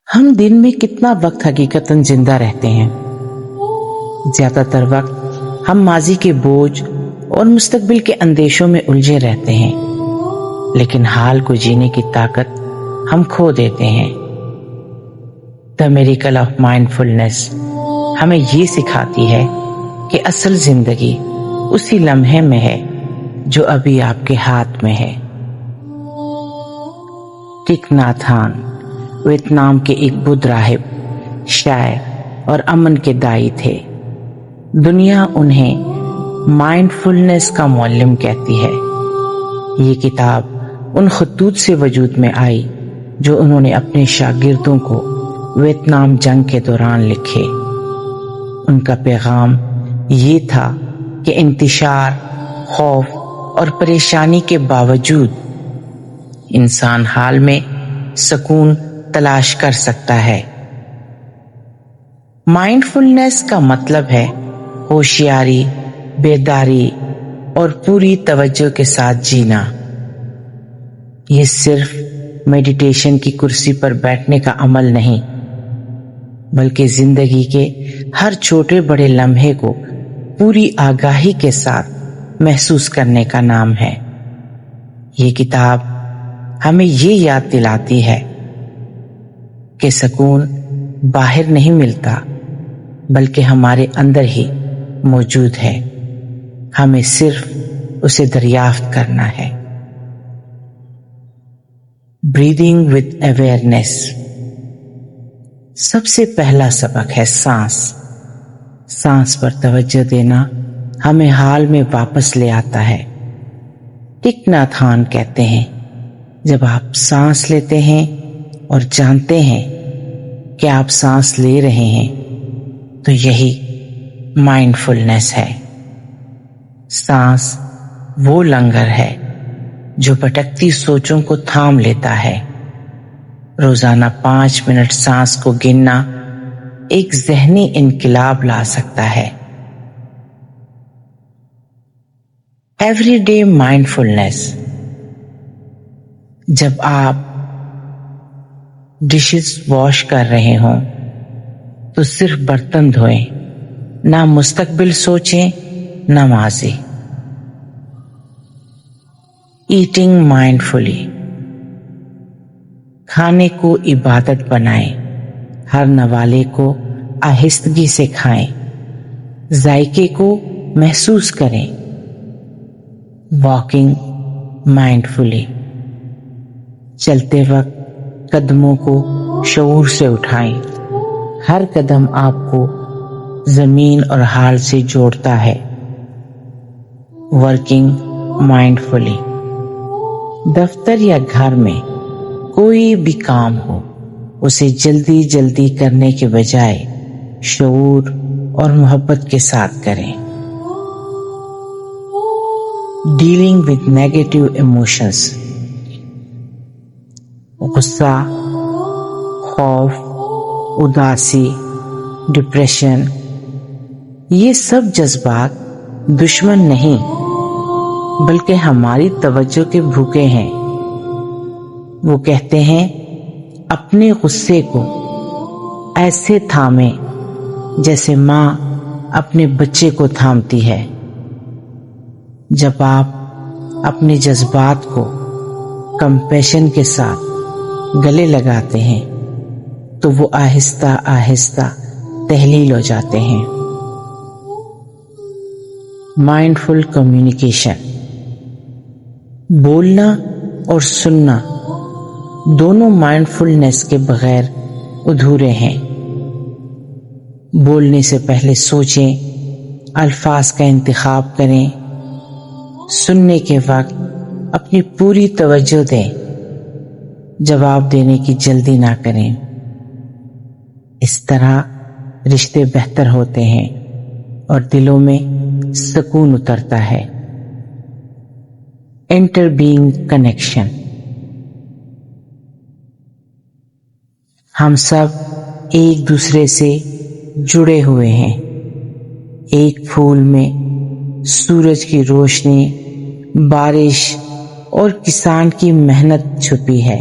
ہم دن میں کتنا وقت حقیقتاً زندہ رہتے ہیں؟ زیادہ تر وقت ہم ماضی کے بوجھ اور مستقبل کے اندیشوں میں الجھے رہتے ہیں، لیکن حال کو جینے کی طاقت ہم کھو دیتے ہیں۔ دی میریکل آف مائنڈفلنس ہمیں یہ سکھاتی ہے کہ اصل زندگی اسی لمحے میں ہے جو ابھی آپ کے ہاتھ میں ہے۔ تھک نات ہن ویتنام کے ایک بدھ راہب، شاعر اور امن کے دائی تھے۔ دنیا انہیں مائنڈفلنس کا معلم کہتی ہے۔ یہ کتاب ان خطوط سے وجود میں آئی جو انہوں نے اپنے شاگردوں کو ویتنام جنگ کے دوران لکھے۔ ان کا پیغام یہ تھا کہ انتشار، خوف اور پریشانی کے باوجود انسان حال میں سکون تلاش کر سکتا ہے۔ مائنڈفلنس کا مطلب ہے ہوشیاری، بیداری اور پوری توجہ کے ساتھ جینا۔ یہ صرف میڈیٹیشن کی کرسی پر بیٹھنے کا عمل نہیں، بلکہ زندگی کے ہر چھوٹے بڑے لمحے کو پوری آگاہی کے ساتھ محسوس کرنے کا نام ہے۔ یہ کتاب ہمیں یہ یاد دلاتی ہے کہ سکون باہر نہیں ملتا، بلکہ ہمارے اندر ہی موجود ہے، ہمیں صرف اسے دریافت کرنا ہے۔ Breathing with awareness. سب سے پہلا سبق ہے سانس پر توجہ دینا ہمیں حال میں واپس لے آتا ہے۔ تھک نات ہن کہتے ہیں، جب آپ سانس لیتے ہیں اور جانتے ہیں کہ آپ سانس لے رہے ہیں تو یہی مائنڈفلنس ہے۔ سانس وہ لنگر ہے جو بھٹکتی سوچوں کو تھام لیتا ہے۔ روزانہ 5 منٹ سانس کو گننا ایک ذہنی انقلاب لا سکتا ہے۔ Every day mindfulness. جب آپ ڈشز واش کر رہے ہوں تو صرف برتن دھوئیں، نہ مستقبل سوچیں نہ ماضی۔ ایٹنگ مائنڈفلی۔ کھانے کو عبادت بنائیں، ہر نوالے کو آہستگی سے کھائیں، ذائقے کو محسوس کریں۔ واکنگ مائنڈفلی۔ چلتے وقت قدموں کو شعور سے اٹھائیں، ہر قدم آپ کو زمین اور حال سے جوڑتا ہے۔ ورکنگ مائنڈفلی۔ دفتر یا گھر میں کوئی بھی کام ہو، اسے جلدی جلدی کرنے کے بجائے شعور اور محبت کے ساتھ کریں۔ Dealing with negative emotions. غصہ، خوف، اداسی، ڈپریشن، یہ سب جذبات دشمن نہیں، بلکہ ہماری توجہ کے بھوکے ہیں۔ وہ کہتے ہیں اپنے غصے کو ایسے تھامیں جیسے ماں اپنے بچے کو تھامتی ہے۔ جب آپ اپنے جذبات کو کمپیشن کے ساتھ گلے لگاتے ہیں تو وہ آہستہ آہستہ تحلیل ہو جاتے ہیں۔ Mindful communication. بولنا اور سننا دونوں مائنڈفلنس کے بغیر ادھورے ہیں۔ بولنے سے پہلے سوچیں، الفاظ کا انتخاب کریں، سننے کے وقت اپنی پوری توجہ دیں، جواب دینے کی جلدی نہ کریں۔ اس طرح رشتے بہتر ہوتے ہیں اور دلوں میں سکون اترتا ہے۔ Inter being connection. ہم سب ایک دوسرے سے جڑے ہوئے ہیں۔ ایک پھول میں سورج کی روشنی، بارش اور کسان کی محنت چھپی ہے۔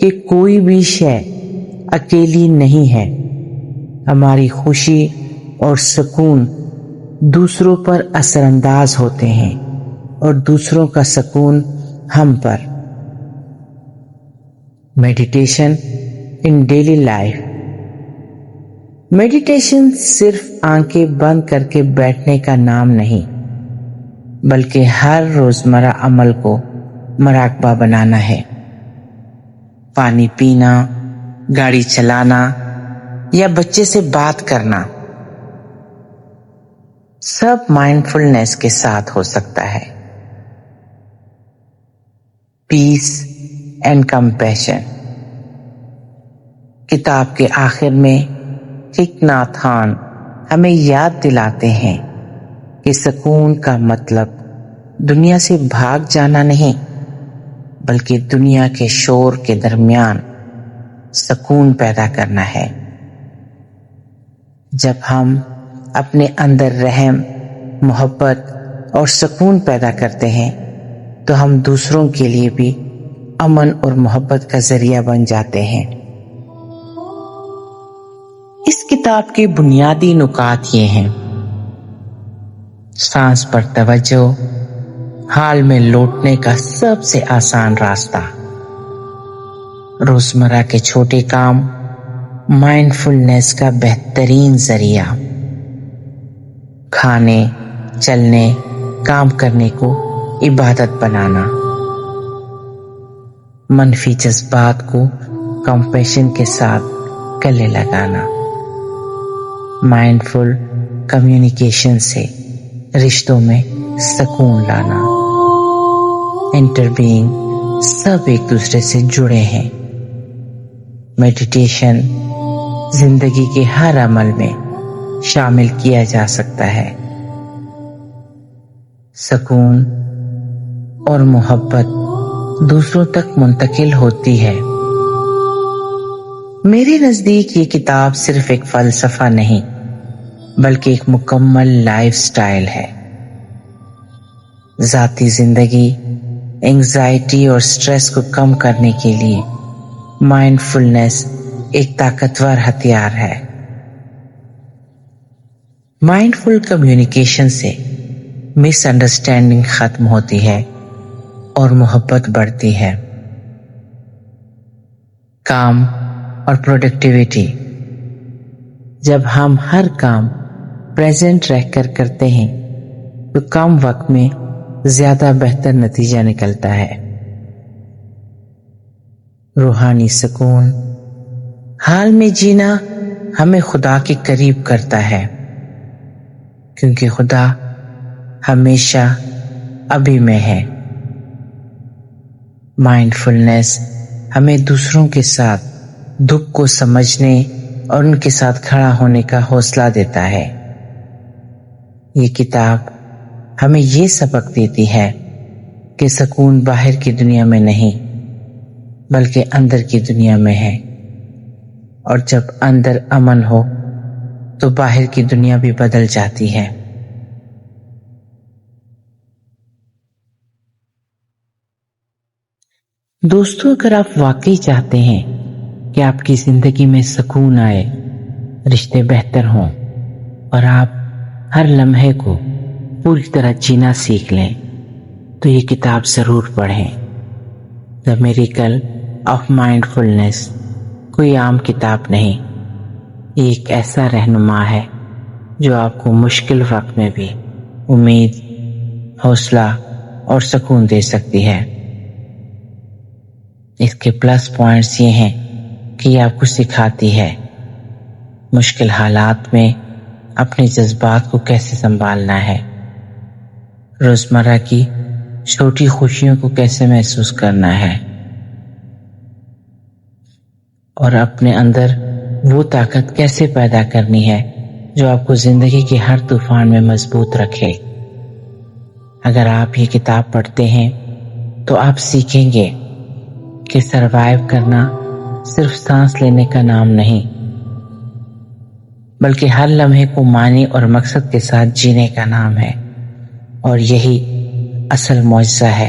کہ کوئی بھی شے اکیلی نہیں ہے. ہماری خوشی اور سکون دوسروں پر اثر انداز ہوتے ہیں اور دوسروں کا سکون ہم پر. میڈیٹیشن ان ڈیلی لائف. میڈیٹیشن صرف آنکھیں بند کر کے بیٹھنے کا نام نہیں، بلکہ ہر روزمرہ عمل کو مراقبہ بنانا ہے. پانی پینا، گاڑی چلانا یا بچے سے بات کرنا سب مائنڈفلنس کے ساتھ ہو سکتا ہے. پیس اینڈ کمپیشن. کتاب کے آخر میں تھک ناتھ خان ہمیں یاد دلاتے ہیں کہ سکون کا مطلب دنیا سے بھاگ جانا نہیں، بلکہ دنیا کے شور کے درمیان سکون پیدا کرنا ہے. جب ہم اپنے اندر رحم، محبت اور سکون پیدا کرتے ہیں تو ہم دوسروں کے لیے بھی امن اور محبت کا ذریعہ بن جاتے ہیں. اس کتاب کے بنیادی نکات یہ ہیں: سانس پر توجہ، حال میں لوٹنے کا سب سے آسان راستہ. روزمرہ کے چھوٹے کام مائنڈفلنس کا بہترین ذریعہ. کھانے، چلنے، کام کرنے کو عبادت بنانا. منفی جذبات کو کمپیشن کے ساتھ گلے لگانا. مائنڈفل کمیونیکیشن سے رشتوں میں سکون لانا. انٹربینگ سب ایک دوسرے سے جڑے ہیں. میڈیٹیشن زندگی کے ہر عمل میں شامل کیا جا سکتا ہے. سکون اور محبت دوسروں تک منتقل ہوتی ہے. میرے نزدیک یہ کتاب صرف ایک فلسفہ نہیں، بلکہ ایک مکمل لائف سٹائل ہے. ذاتی زندگی، اینگزائٹی اور سٹریس کو کم کرنے کے لیے مائنڈفلنس ایک طاقتور ہتھیار ہے. مائنڈفل کمیونیکیشن سے مس انڈرسٹینڈنگ ختم ہوتی ہے اور محبت بڑھتی ہے. کام اور پروڈکٹیوٹی. جب ہم ہر کام پریزنٹ رہ کر کرتے ہیں تو کم وقت میں زیادہ بہتر نتیجہ نکلتا ہے. روحانی سکون. حال میں جینا ہمیں خدا کے قریب کرتا ہے، کیونکہ خدا ہمیشہ ابھی میں ہے. مائنڈفلنس ہمیں دوسروں کے ساتھ دکھ کو سمجھنے اور ان کے ساتھ کھڑا ہونے کا حوصلہ دیتا ہے. یہ کتاب ہمیں یہ سبق دیتی ہے کہ سکون باہر کی دنیا میں نہیں، بلکہ اندر کی دنیا میں ہے، اور جب اندر امن ہو تو باہر کی دنیا بھی بدل جاتی ہے. دوستو، اگر آپ واقعی چاہتے ہیں کہ آپ کی زندگی میں سکون آئے، رشتے بہتر ہوں اور آپ ہر لمحے کو پوری طرح جینا سیکھ لیں، تو یہ کتاب ضرور پڑھیں. The Miracle of Mindfulness کوئی عام کتاب نہیں، یہ ایک ایسا رہنما ہے جو آپ کو مشکل وقت میں بھی امید، حوصلہ اور سکون دے سکتی ہے. اس کے پلس پوائنٹس یہ ہیں کہ یہ آپ کو سکھاتی ہے مشکل حالات میں اپنے جذبات کو کیسے سنبھالنا ہے، روزمرہ کی چھوٹی خوشیوں کو کیسے محسوس کرنا ہے، اور اپنے اندر وہ طاقت کیسے پیدا کرنی ہے جو آپ کو زندگی کے ہر طوفان میں مضبوط رکھے. اگر آپ یہ کتاب پڑھتے ہیں تو آپ سیکھیں گے کہ سروائیو کرنا صرف سانس لینے کا نام نہیں، بلکہ ہر لمحے کو معنی اور مقصد کے ساتھ جینے کا نام ہے. اور یہی اصل معجزہ ہے